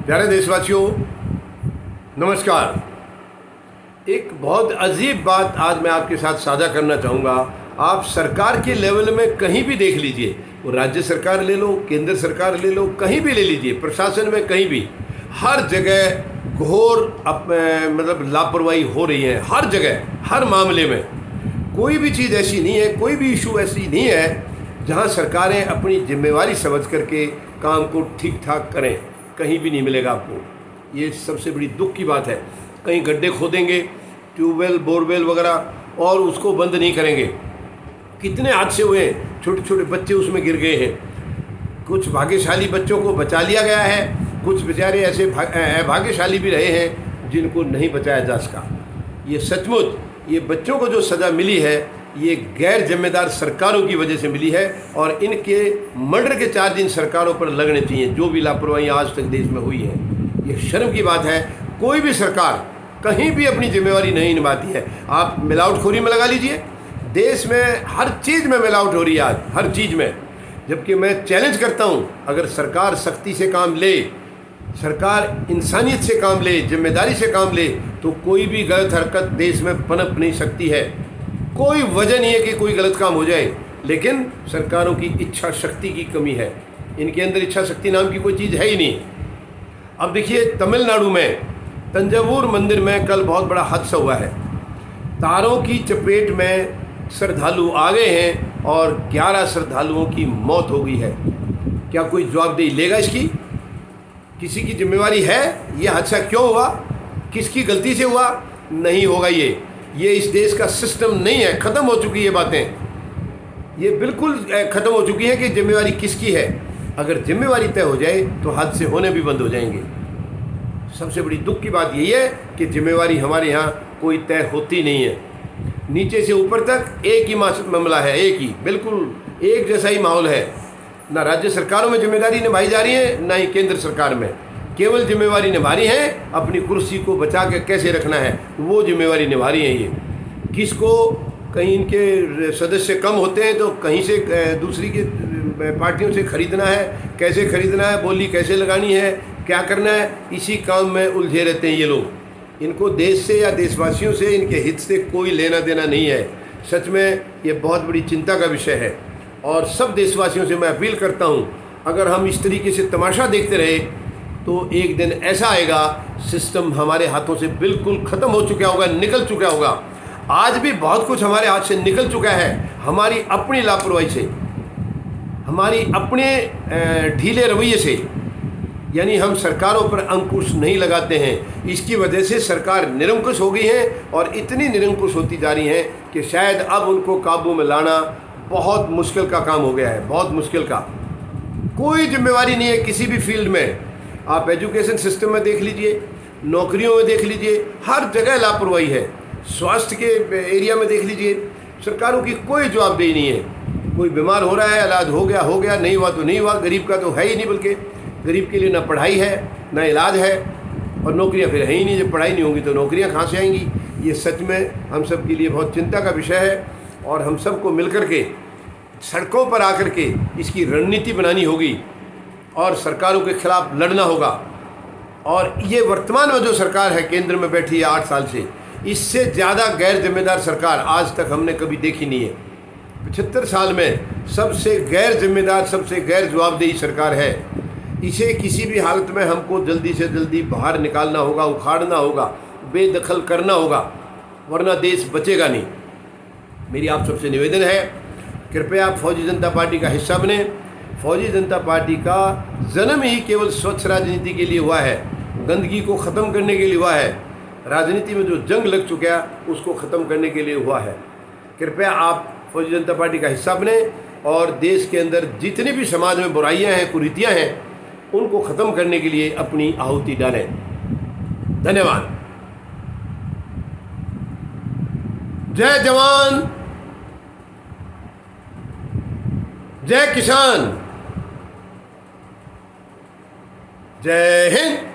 प्यारे देशवासियों, नमस्कार। एक बहुत अजीब बात आज मैं आपके साथ साझा करना चाहूँगा। आप सरकार के लेवल में कहीं भी देख लीजिए, वो राज्य सरकार ले लो, केंद्र सरकार ले लो, कहीं भी ले लीजिए, प्रशासन में कहीं भी, हर जगह घोर मतलब लापरवाही हो रही है। हर जगह, हर मामले में कोई भी चीज़ ऐसी नहीं है, कोई भी इशू ऐसी नहीं है जहाँ सरकारें अपनी जिम्मेवारी समझ करके काम को ठीक ठाक करें। कहीं भी नहीं मिलेगा आपको। ये सबसे बड़ी दुख की बात है। कहीं गड्ढे खोदेंगे, ट्यूबवेल, बोरवेल वगैरह, और उसको बंद नहीं करेंगे। कितने हादसे हुए हैं, छोटे छोटे बच्चे उसमें गिर गए हैं। कुछ भाग्यशाली बच्चों को बचा लिया गया है, कुछ बेचारे ऐसे भाग्यशाली भी रहे हैं जिनको नहीं बचाया जा सका। ये सचमुच ये बच्चों को जो सज़ा मिली है, ये गैर जिम्मेदार सरकारों की वजह से मिली है, और इनके मर्डर के चार्ज इन सरकारों पर लगने चाहिए जो भी लापरवाही आज तक देश में हुई है। ये शर्म की बात है। कोई भी सरकार कहीं भी अपनी जिम्मेवारी नहीं निभाती है। आप मिलावटखोरी में लगा लीजिए, देश में हर चीज़ में मिलावट हो रही है आज, हर चीज़ में। जबकि मैं चैलेंज करता हूँ, अगर सरकार सख्ती से काम ले, सरकार इंसानियत से काम ले, जिम्मेदारी से काम ले, तो कोई भी गलत हरकत देश में पनप नहीं सकती है। कोई वजह नहीं है कि कोई गलत काम हो जाए, लेकिन सरकारों की इच्छा शक्ति की कमी है। इनके अंदर इच्छा शक्ति नाम की कोई चीज़ है ही नहीं। अब देखिए, तमिलनाडु में तंजावुर मंदिर में कल बहुत बड़ा हादसा हुआ है। तारों की चपेट में श्रद्धालु आ गए हैं और 11 श्रद्धालुओं की मौत हो गई है। क्या कोई जवाबदेही लेगा इसकी? किसी की जिम्मेवारी है? यह हादसा क्यों हुआ, किसकी गलती से हुआ? नहीं होगा। ये इस देश का सिस्टम नहीं है। ख़त्म हो चुकी है बातें, ये बिल्कुल ख़त्म हो चुकी है कि जिम्मेवारी किसकी है। अगर जिम्मेवारी तय हो जाए तो हादसे होने भी बंद हो जाएंगे। सबसे बड़ी दुख की बात यही है कि जिम्मेवारी हमारे यहाँ कोई तय होती नहीं है। नीचे से ऊपर तक एक ही मामला है, एक ही, बिल्कुल एक जैसा ही माहौल है। ना राज्य सरकारों में जिम्मेदारी निभाई जा रही है, ना ही केंद्र सरकार में। केवल जिम्मेवारी निभा रही है अपनी कुर्सी को बचा के कैसे रखना है, वो जिम्मेवारी निभा रही है। ये किसको, कहीं इनके सदस्य कम होते हैं तो कहीं से दूसरी की पार्टियों से खरीदना है, कैसे खरीदना है, बोली कैसे लगानी है, क्या करना है, इसी काम में उलझे रहते हैं ये लोग। इनको देश से या देशवासियों से, इनके हित से कोई लेना देना नहीं है। सच में ये बहुत बड़ी चिंता का विषय है। और सब देशवासियों से मैं अपील करता हूँ, अगर हम इस तरीके से तमाशा देखते रहे तो एक दिन ऐसा आएगा, सिस्टम हमारे हाथों से बिल्कुल ख़त्म हो चुका होगा, निकल चुका होगा। आज भी बहुत कुछ हमारे हाथ से निकल चुका है, हमारी अपनी लापरवाही से, हमारी अपने ढीले रवैये से। यानी हम सरकारों पर अंकुश नहीं लगाते हैं। इसकी वजह से सरकार निरंकुश हो गई है, और इतनी निरंकुश होती जा रही हैं कि शायद अब उनको काबू में लाना बहुत मुश्किल का काम हो गया है, बहुत मुश्किल का। कोई जिम्मेवारी नहीं है किसी भी फील्ड में। आप एजुकेशन सिस्टम में देख लीजिए, नौकरियों में देख लीजिए, हर जगह लापरवाही है। स्वास्थ्य के एरिया में देख लीजिए, सरकारों की कोई जवाबदेही नहीं है। कोई बीमार हो रहा है, इलाज हो गया, नहीं हुआ तो नहीं हुआ। गरीब का तो है ही नहीं, बल्कि गरीब के लिए ना पढ़ाई है ना इलाज है, और नौकरियां फिर है ही नहीं। जब पढ़ाई नहीं होगी तो नौकरियां कहाँ से आएंगी? ये सच में हम सब के लिए बहुत चिंता का विषय है, और हम सबको मिलकर के सड़कों पर आकर के इसकी रणनीति बनानी होगी और सरकारों के खिलाफ लड़ना होगा। और ये वर्तमान में जो सरकार है, केंद्र में बैठी है 8 साल से, इससे ज़्यादा गैर जिम्मेदार सरकार आज तक हमने कभी देखी नहीं है। 75 साल में सबसे गैर जिम्मेदार, सबसे गैर जवाबदेही सरकार है। इसे किसी भी हालत में हमको जल्दी से जल्दी बाहर निकालना होगा, उखाड़ना होगा, बेदखल करना होगा, वरना देश बचेगा नहीं। मेरी आप सबसे निवेदन है, कृपया आप फौजी जनता पार्टी का हिस्सा बने। फौजी जनता पार्टी का जन्म ही केवल स्वच्छ राजनीति के लिए हुआ है, गंदगी को ख़त्म करने के लिए हुआ है। राजनीति में जो जंग लग चुका है उसको ख़त्म करने के लिए हुआ है। कृपया आप फौजी जनता पार्टी का हिस्सा बने, और देश के अंदर जितनी भी समाज में बुराइयां हैं, कुरीतियां हैं, उनको ख़त्म करने के लिए अपनी आहुति डालें। धन्यवाद। जय जवान, जय किसान, जय हिंद।